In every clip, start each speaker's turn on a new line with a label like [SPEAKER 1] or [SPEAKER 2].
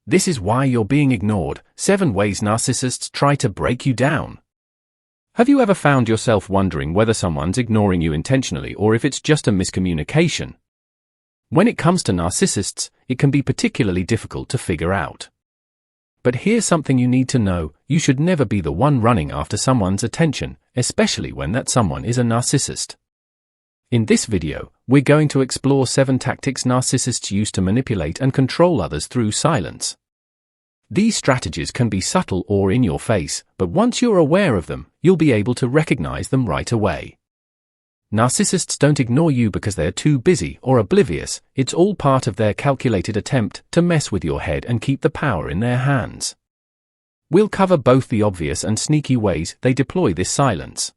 [SPEAKER 1] This is why you're being ignored. 7 ways narcissists try to break you down. Have you ever found yourself wondering whether someone's ignoring you intentionally or if it's just a miscommunication? When it comes to narcissists, it can be particularly difficult to figure out. But here's something you need to know: you should never be the one running after someone's attention, especially when that someone is a narcissist. In this video, we're going to explore 7 tactics narcissists use to manipulate and control others through silence. These strategies can be subtle or in your face, but once you're aware of them, you'll be able to recognize them right away. Narcissists don't ignore you because they're too busy or oblivious. It's all part of their calculated attempt to mess with your head and keep the power in their hands. We'll cover both the obvious and sneaky ways they deploy this silence.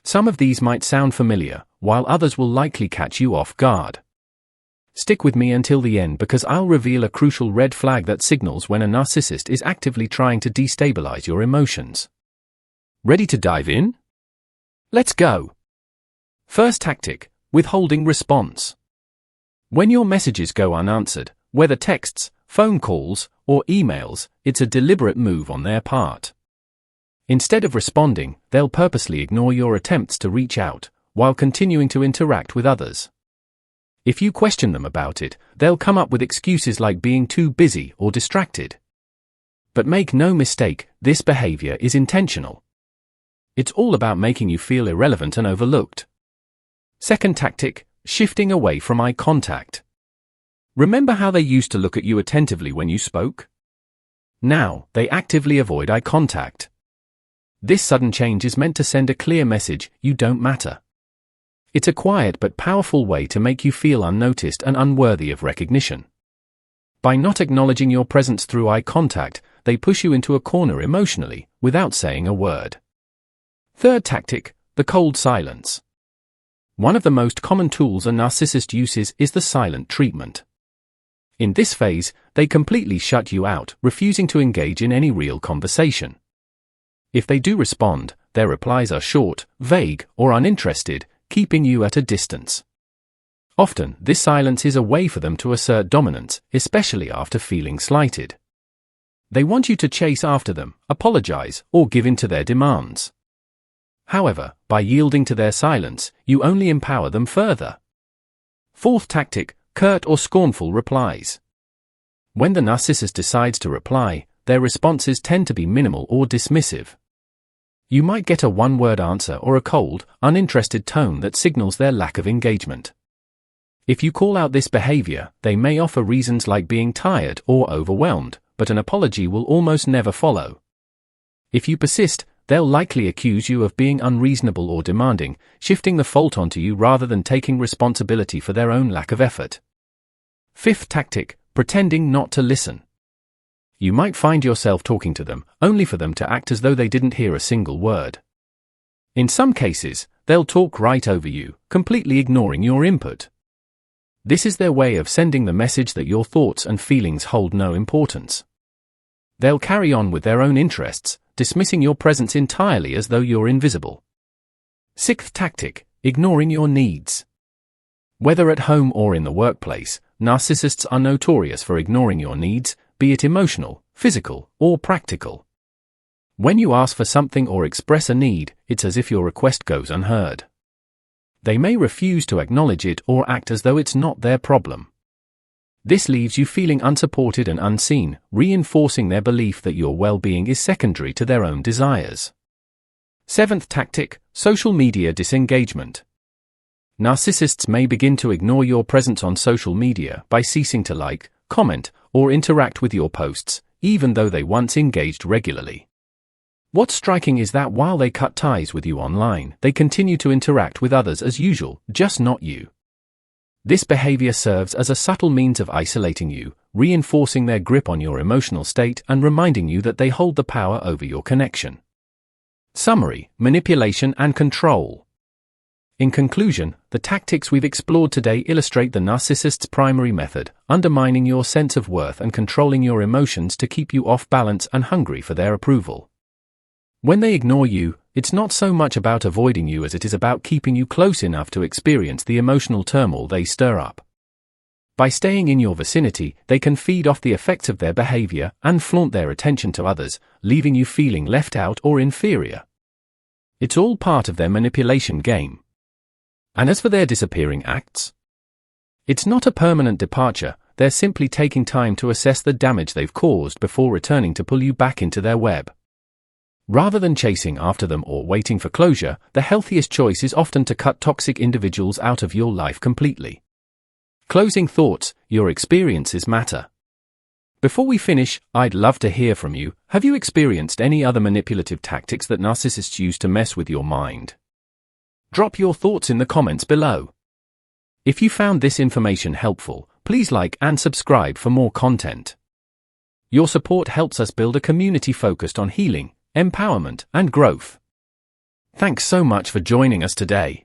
[SPEAKER 1] Some of these might sound familiar, while others will likely catch you off guard. Stick with me until the end because I'll reveal a crucial red flag that signals when a narcissist is actively trying to destabilize your emotions. Ready to dive in? Let's go! First tactic: withholding response. When your messages go unanswered, whether texts, phone calls, or emails, it's a deliberate move on their part. Instead of responding, they'll purposely ignore your attempts to reach out, while continuing to interact with others. If you question them about it, they'll come up with excuses like being too busy or distracted. But make no mistake, this behavior is intentional. It's all about making you feel irrelevant and overlooked. Second tactic: shifting away from eye contact. Remember how they used to look at you attentively when you spoke? Now, they actively avoid eye contact. This sudden change is meant to send a clear message: you don't matter. It's a quiet but powerful way to make you feel unnoticed and unworthy of recognition. By not acknowledging your presence through eye contact, they push you into a corner emotionally, without saying a word. Third tactic: the cold silence. One of the most common tools a narcissist uses is the silent treatment. In this phase, they completely shut you out, refusing to engage in any real conversation. If they do respond, their replies are short, vague, or uninterested, keeping you at a distance. Often, this silence is a way for them to assert dominance, especially after feeling slighted. They want you to chase after them, apologize, or give in to their demands. However, by yielding to their silence, you only empower them further. Fourth tactic: curt or scornful replies. When the narcissist decides to reply, their responses tend to be minimal or dismissive. You might get a one-word answer or a cold, uninterested tone that signals their lack of engagement. If you call out this behavior, they may offer reasons like being tired or overwhelmed, but an apology will almost never follow. If you persist, they'll likely accuse you of being unreasonable or demanding, shifting the fault onto you rather than taking responsibility for their own lack of effort. Fifth tactic: pretending not to listen. You might find yourself talking to them, only for them to act as though they didn't hear a single word. In some cases, they'll talk right over you, completely ignoring your input. This is their way of sending the message that your thoughts and feelings hold no importance. They'll carry on with their own interests, dismissing your presence entirely as though you're invisible. Sixth tactic: ignoring your needs. Whether at home or in the workplace, narcissists are notorious for ignoring your needs, be it emotional, physical, or practical. When you ask for something or express a need, it's as if your request goes unheard. They may refuse to acknowledge it or act as though it's not their problem. This leaves you feeling unsupported and unseen, reinforcing their belief that your well-being is secondary to their own desires. Seventh tactic: social media disengagement. Narcissists may begin to ignore your presence on social media by ceasing to like, comment, or interact with your posts, even though they once engaged regularly. What's striking is that while they cut ties with you online, they continue to interact with others as usual, just not you. This behavior serves as a subtle means of isolating you, reinforcing their grip on your emotional state and reminding you that they hold the power over your connection. Summary: manipulation and control. In conclusion, the tactics we've explored today illustrate the narcissist's primary method: undermining your sense of worth and controlling your emotions to keep you off balance and hungry for their approval. When they ignore you, it's not so much about avoiding you as it is about keeping you close enough to experience the emotional turmoil they stir up. By staying in your vicinity, they can feed off the effects of their behavior and flaunt their attention to others, leaving you feeling left out or inferior. It's all part of their manipulation game. And as for their disappearing acts, it's not a permanent departure. They're simply taking time to assess the damage they've caused before returning to pull you back into their web. Rather than chasing after them or waiting for closure, the healthiest choice is often to cut toxic individuals out of your life completely. Closing thoughts: your experiences matter. Before we finish, I'd love to hear from you. Have you experienced any other manipulative tactics that narcissists use to mess with your mind? Drop your thoughts in the comments below. If you found this information helpful, please like and subscribe for more content. Your support helps us build a community focused on healing, empowerment, and growth. Thanks so much for joining us today.